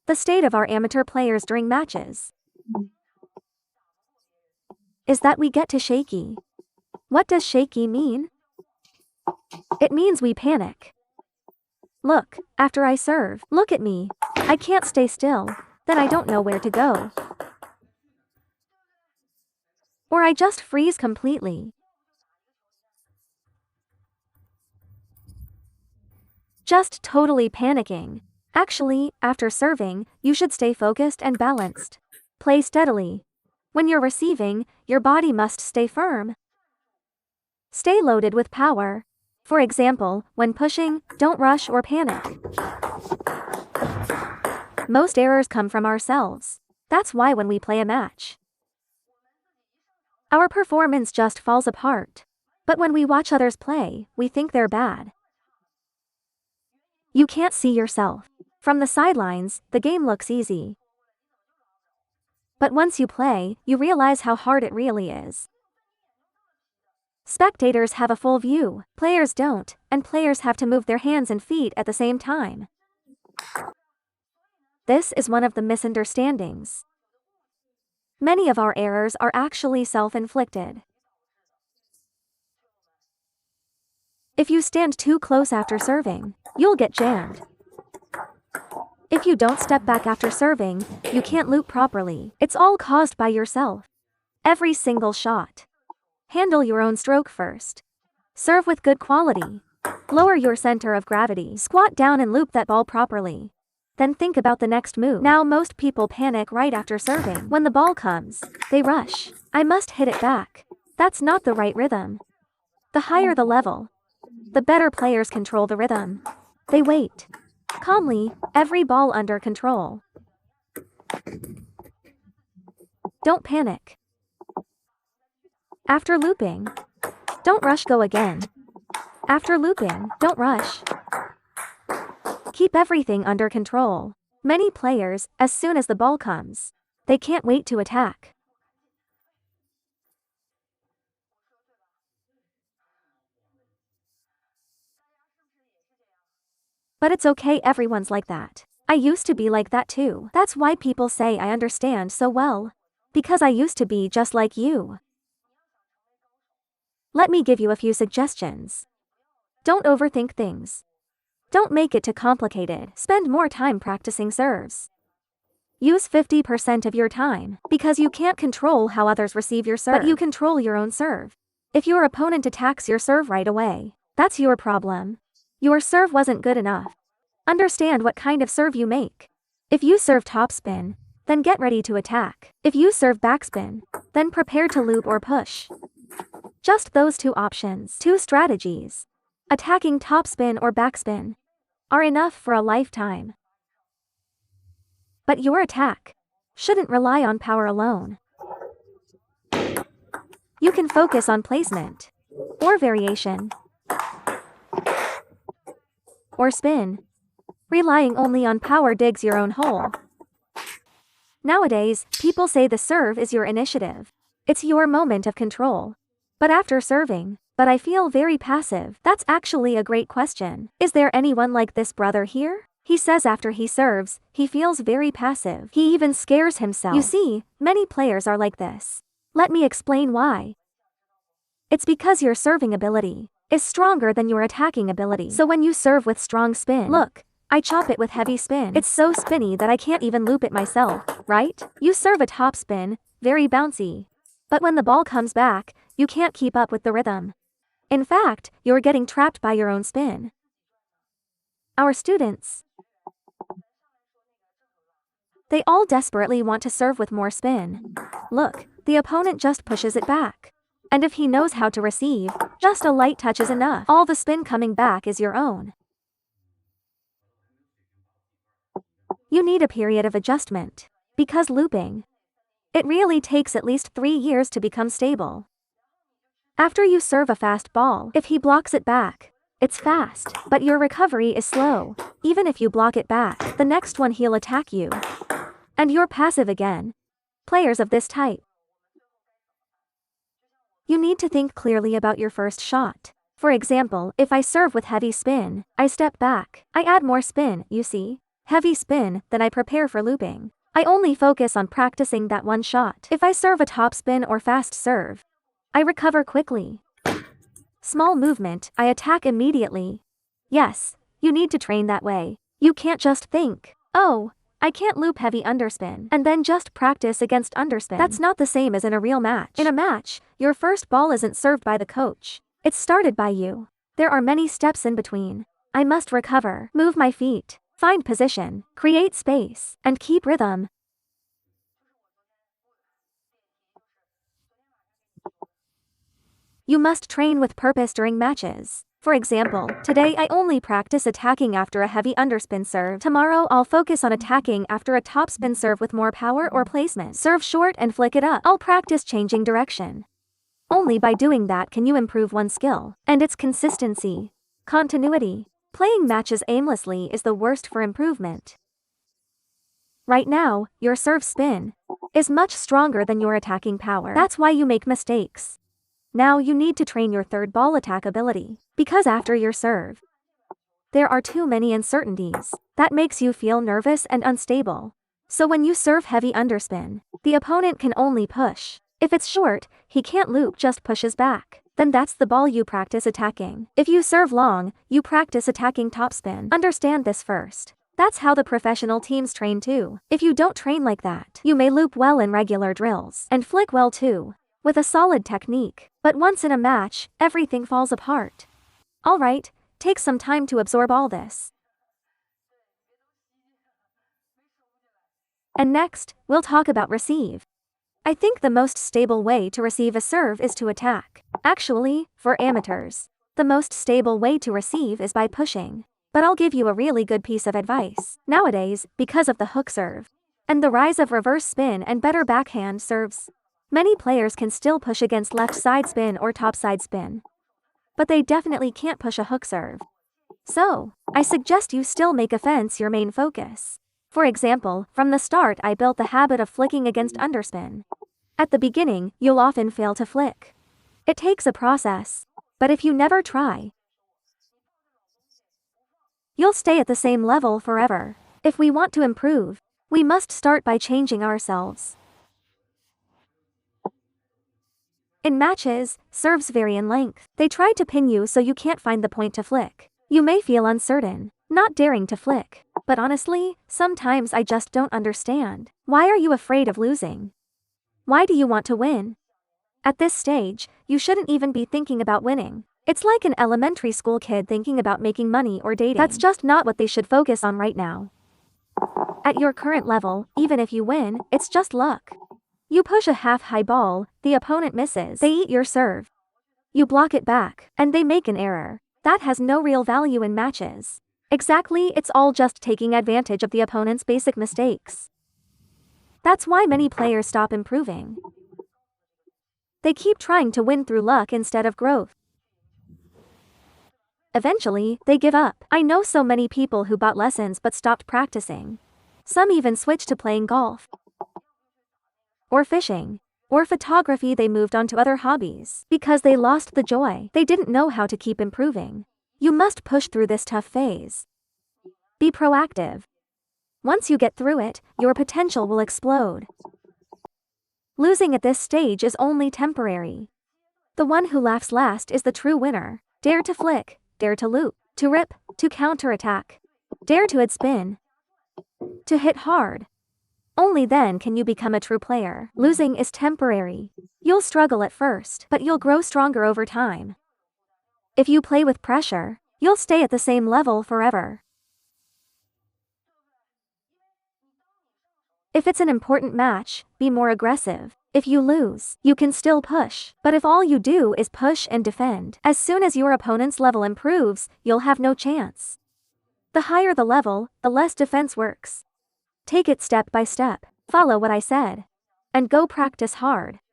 The state of our amateur players during matches is that we get to shaky. What does shaky mean? It means we panic. Look, after I serve, look at me. I can't stay still. Then I don't know where to go. Or I just freeze completely. Just totally panicking. Actually, after serving, you should stay focused and balanced. Play steadily. When you're receiving, your body must stay firm. Stay loaded with power. For example, when pushing, don't rush or panic. Most errors come from ourselves. That's why when we play a match, our performance just falls apart. But when we watch others play, we think they're bad. You can't see yourself. From the sidelines, the game looks easy. But once you play, you realize how hard it really is. Spectators have a full view, players don't, and players have to move their hands and feet at the same time. This is one of the misunderstandings. Many of our errors are actually self-inflicted. If you stand too close after serving, you'll get jammed. If you don't step back after serving, you can't loop properly. It's all caused by yourself. Every single shot. Handle your own stroke first. Serve with good quality. Lower your center of gravity. Squat down and loop that ball properly. Then think about the next move. Now most people panic right after serving. When the ball comes, they rush. I must hit it back. That's not the right rhythm. The higher the level, the better players control the rhythm. They wait. Calmly, every ball under control. Don't panic. After looping, don't rush, go again. After looping, don't rush. Keep everything under control. Many players, as soon as the ball comes, they can't wait to attack. But it's okay, everyone's like that. I used to be like that too. That's why people say I understand so well. Because I used to be just like you. Let me give you a few suggestions. Don't overthink things. Don't make it too complicated. Spend more time practicing serves. Use 50% of your time, because you can't control how others receive your serve, but you control your own serve. If your opponent attacks your serve right away, that's your problem. Your serve wasn't good enough. Understand what kind of serve you make. If you serve topspin, then get ready to attack. If you serve backspin, then prepare to loop or push. Just those two options, two strategies, attacking topspin or backspin, are enough for a lifetime. But your attack shouldn't rely on power alone. You can focus on placement, or variation, or spin. Relying only on power digs your own hole. Nowadays, people say the serve is your initiative. It's your moment of control. But after serving, but I feel very passive. That's actually a great question. Is there anyone like this brother here? He says after he serves, he feels very passive. He even scares himself. You see, many players are like this. Let me explain why. It's because your serving ability is stronger than your attacking ability. So when you serve with strong spin, look, I chop it with heavy spin. It's so spinny that I can't even loop it myself, right? You serve a top spin, very bouncy. But when the ball comes back, you can't keep up with the rhythm. In fact, you're getting trapped by your own spin. Our students, they all desperately want to serve with more spin. Look, the opponent just pushes it back. And if he knows how to receive, just a light touch is enough. All the spin coming back is your own. You need a period of adjustment. Because looping, it really takes at least 3 years to become stable. After you serve a fast ball, if he blocks it back, it's fast, but your recovery is slow. Even if you block it back, the next one he'll attack you. And you're passive again. Players of this type, you need to think clearly about your first shot. For example, if I serve with heavy spin, I step back. I add more spin, you see? heavy spin, then I prepare for looping. I only focus on practicing that one shot. If I serve a topspin or fast serve, I recover quickly. Small movement, I attack immediately. Yes, you need to train that way. You can't just think, oh, I can't loop heavy underspin, and then just practice against underspin. That's not the same as in a real match. In a match, your first ball isn't served by the coach. It's started by you. There are many steps in between. I must recover, move my feet, find position, create space, and keep rhythm. You must train with purpose during matches. For example, today I only practice attacking after a heavy underspin serve. Tomorrow I'll focus on attacking after a topspin serve with more power or placement. Serve short and flick it up. I'll practice changing direction. Only by doing that can you improve one skill. And it's consistency. Continuity. Playing matches aimlessly is the worst for improvement. Right now, your serve spin is much stronger than your attacking power. That's why you make mistakes. Now you need to train your third ball attack ability. Because after your serve, there are too many uncertainties. That makes you feel nervous and unstable. So when you serve heavy underspin, the opponent can only push. If it's short, he can't loop, just pushes back. Then that's the ball you practice attacking. If you serve long, you practice attacking topspin. Understand this first. That's how the professional teams train too. If you don't train like that, you may loop well in regular drills and flick well too, with a solid technique. But once in a match, everything falls apart. Alright, take some time to absorb all this. And next, we'll talk about receive. I think the most stable way to receive a serve is to attack. Actually, for amateurs, the most stable way to receive is by pushing. But I'll give you a really good piece of advice. Nowadays, because of the hook serve and the rise of reverse spin and better backhand serves, many players can still push against left side spin or top side spin. But they definitely can't push a hook serve. So, I suggest you still make offense your main focus. For example, from the start I built the habit of flicking against underspin. At the beginning, you'll often fail to flick. It takes a process. But if you never try, you'll stay at the same level forever. If we want to improve, we must start by changing ourselves. In matches, serves vary in length. They try to pin you so you can't find the point to flick. You may feel uncertain, not daring to flick. But honestly, sometimes I just don't understand. Why are you afraid of losing? Why do you want to win? At this stage, you shouldn't even be thinking about winning. It's like an elementary school kid thinking about making money or dating. That's just not what they should focus on right now. At your current level, even if you win, it's just luck. You push a half-high ball, the opponent misses. They eat your serve. You block it back, and they make an error. That has no real value in matches. Exactly, it's all just taking advantage of the opponent's basic mistakes. That's why many players stop improving. They keep trying to win through luck instead of growth. Eventually, they give up. I know so many people who bought lessons but stopped practicing. Some even switched to playing golf, or fishing, or photography. They moved on to other hobbies because they lost the joy. They didn't know how to keep improving. You must push through this tough phase. Be proactive. Once you get through it, your potential will explode. Losing at this stage is only temporary. The one who laughs last is the true winner. Dare to flick, dare to loop, to rip, to counterattack. Dare to head spin, to hit hard. Only then can you become a true player. Losing is temporary. You'll struggle at first, but you'll grow stronger over time. If you play with pressure, you'll stay at the same level forever. If it's an important match, be more aggressive. If you lose, you can still push. But if all you do is push and defend, as soon as your opponent's level improves, you'll have no chance. The higher the level, the less defense works. Take it step by step. Follow what I said. And go practice hard.